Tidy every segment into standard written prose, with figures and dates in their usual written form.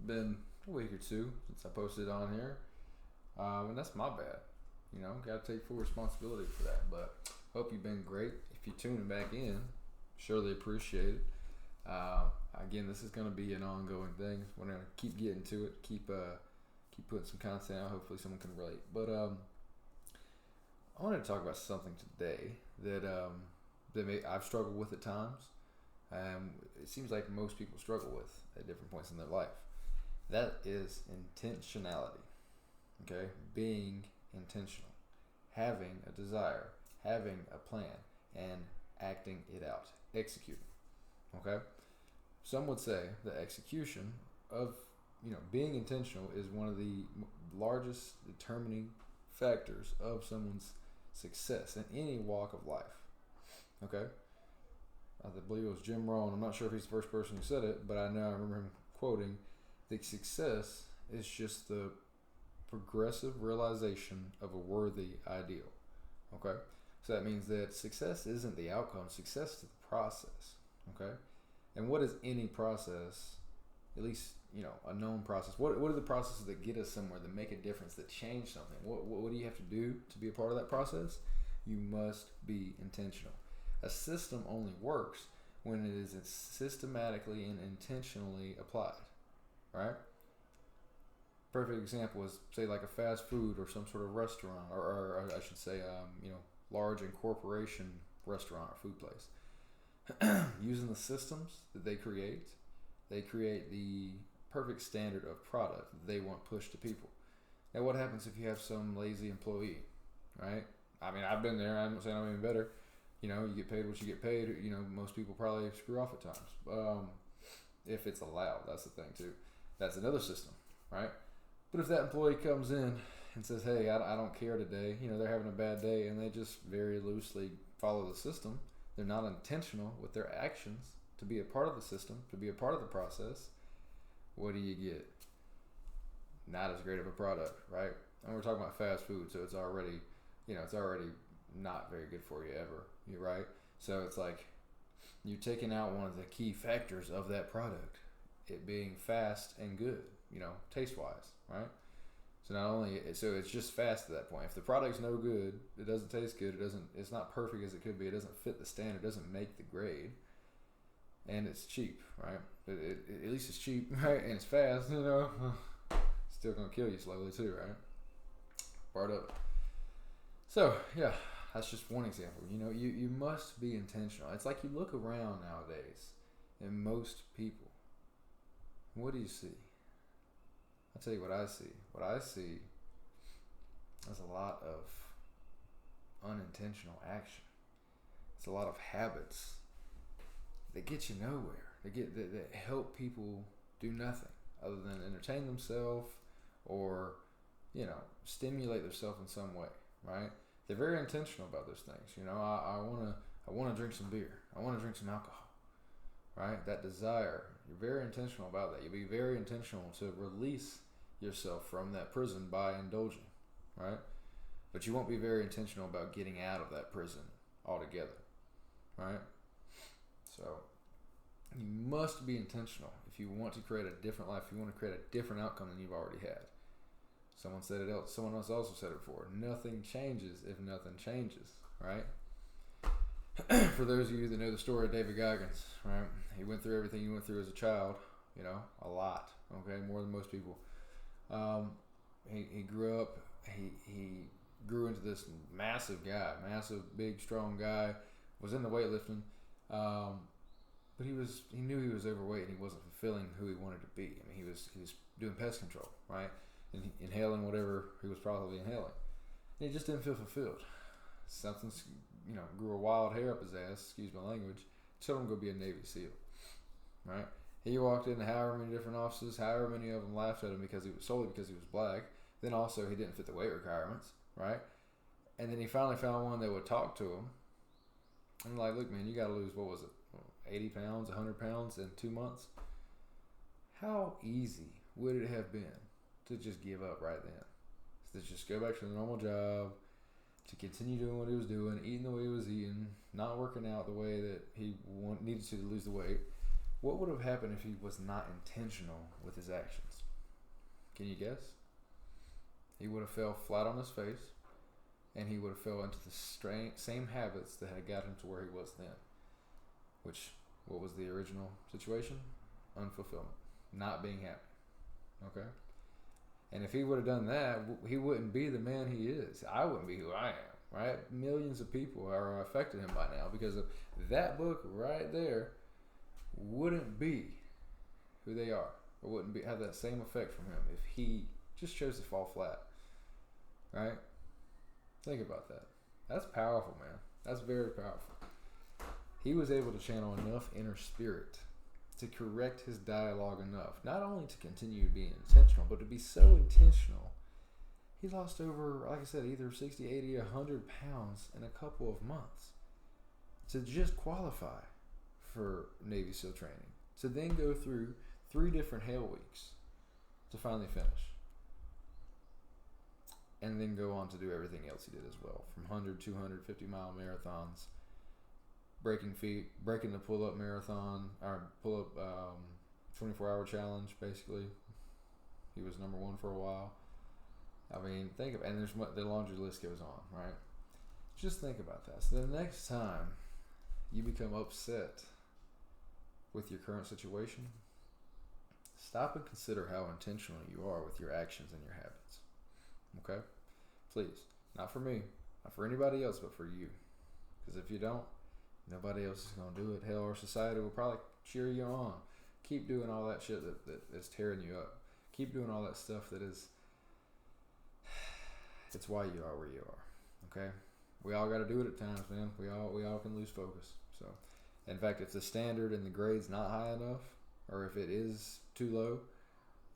been a week or two since I posted on here, and that's my bad. Got to take full responsibility for that. But hope you've been great. If you're tuning back in, surely appreciate it. Again, this is going to be an ongoing thing. We're going to keep getting to it. Keep putting some content out. Hopefully, someone can relate. But I wanted to talk about something today that I've struggled with at times. It seems like most people struggle with at different points in their life. That is intentionality. Okay, being intentional, having a desire, having a plan, and acting it out, executing. Okay, some would say the execution of being intentional is one of the largest determining factors of someone's success in any walk of life. Okay, I believe it was Jim Rohn. I'm not sure if he's the first person who said it, but I remember him quoting, "The success is just the progressive realization of a worthy ideal." Okay, so that means that success isn't the outcome. Success is the process. Okay, and what is any process? At least a known process. What are the processes that get us somewhere, that make a difference, that change something? What do you have to do to be a part of that process? You must be intentional. A system only works when it is systematically and intentionally applied. Right? Perfect example is, say, like a fast food or some sort of restaurant, or I should say, large incorporation restaurant or food place. Using the systems that they create the perfect standard of product that they want pushed to people. Now, what happens if you have some lazy employee, right? I mean, I've been there. I'm saying I'm even better. You get paid what you get paid. Most people probably screw off at times. If it's allowed, that's the thing too. That's another system, right? But if that employee comes in and says, "Hey, I don't care today," they're having a bad day, and they just very loosely follow the system. They're not intentional with their actions to be a part of the system, to be a part of the process. What do you get? Not as great of a product, right? And we're talking about fast food, so it's already not very good for you ever. You're right. So it's like you're taking out one of the key factors of that product, it being fast and good, taste wise, right? So it's just fast at that point. If the product's no good, it doesn't taste good, it's not perfect as it could be, it doesn't fit the standard, it doesn't make the grade, and it's cheap, right? At least it's cheap, right? And it's fast, still gonna kill you slowly too, right? Part of it. So yeah, that's just one example. You must be intentional. It's like you look around nowadays, and most people, what do you see? I'll tell you what I see. What I see is a lot of unintentional action. It's a lot of habits that get you nowhere. That help people do nothing other than entertain themselves or stimulate themselves in some way, right? They're very intentional about those things. I want to drink some beer. I want to drink some alcohol, right? That desire. You're very intentional about that. You'll be very intentional to release yourself from that prison by indulging, right? But you won't be very intentional about getting out of that prison altogether, right? So you must be intentional if you want to create a different life. If you want to create a different outcome than you've already had. Someone else also said it before. Nothing changes if nothing changes, right? For those of you that know the story of David Goggins, right? He went through everything he went through as a child, a lot, okay, more than most people. He grew up, he grew into this massive guy, big, strong guy, was into weightlifting, but he knew he was overweight and he wasn't fulfilling who he wanted to be. I mean, he was doing pest control, right? And inhaling whatever he was probably inhaling. And he just didn't feel fulfilled. Something, grew a wild hair up his ass, excuse my language, told him to go be a Navy SEAL, right? He walked into however many different offices, however many of them laughed at him solely because he was black. Then also he didn't fit the weight requirements, right? And then he finally found one that would talk to him. And like, "Look, man, you got to lose, 80 pounds, 100 pounds in 2 months." How easy would it have been to just give up right then? To just go back to the normal job, to continue doing what he was doing, eating the way he was eating, not working out the way that he needed to lose the weight. What would have happened if he was not intentional with his actions? Can you guess? He would have fell flat on his face, and he would have fell into the same habits that had got him to where he was then. Which, what was the original situation? Unfulfillment. Not being happy. Okay? And if he would have done that, he wouldn't be the man he is. I wouldn't be who I am, right? Millions of people are affecting him by now because of that book right there wouldn't be who they are, or wouldn't be have that same effect from him if he just chose to fall flat, right? Think about that. That's powerful, man. That's very powerful. He was able to channel enough inner spirit to correct his dialogue enough, not only to continue being intentional, but to be so intentional. He lost over, like I said, either 60, 80, 100 pounds in a couple of months to just qualify for Navy SEAL training, to then go through 3 different hell weeks to finally finish, and then go on to do everything else he did as well, from 100, 250 mile marathons, breaking the pull-up marathon, or pull-up 24-hour challenge, basically. He was number 1 for a while. I mean, and the laundry list goes on, right? Just think about that. So the next time you become upset with your current situation, stop and consider how intentional you are with your actions and your habits. Okay? Please. Not for me, not for anybody else, but for you. Because if you don't, nobody else is going to do it. Hell, our society will probably cheer you on. Keep doing all that shit that's tearing you up. Keep doing all that stuff it's why you are where you are. Okay? We all got to do it at times, man. We all can lose focus. So, in fact, if the standard and the grade's not high enough, or if it is too low,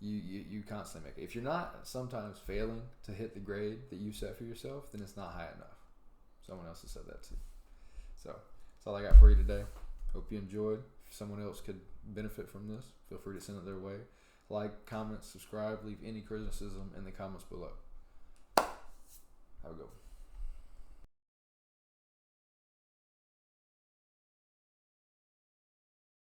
you constantly make it. If you're not sometimes failing to hit the grade that you set for yourself, then it's not high enough. Someone else has said that too. So, that's all I got for you today. Hope you enjoyed. If someone else could benefit from this, feel free to send it their way. Like, comment, subscribe, leave any criticism in the comments below. Have a good one.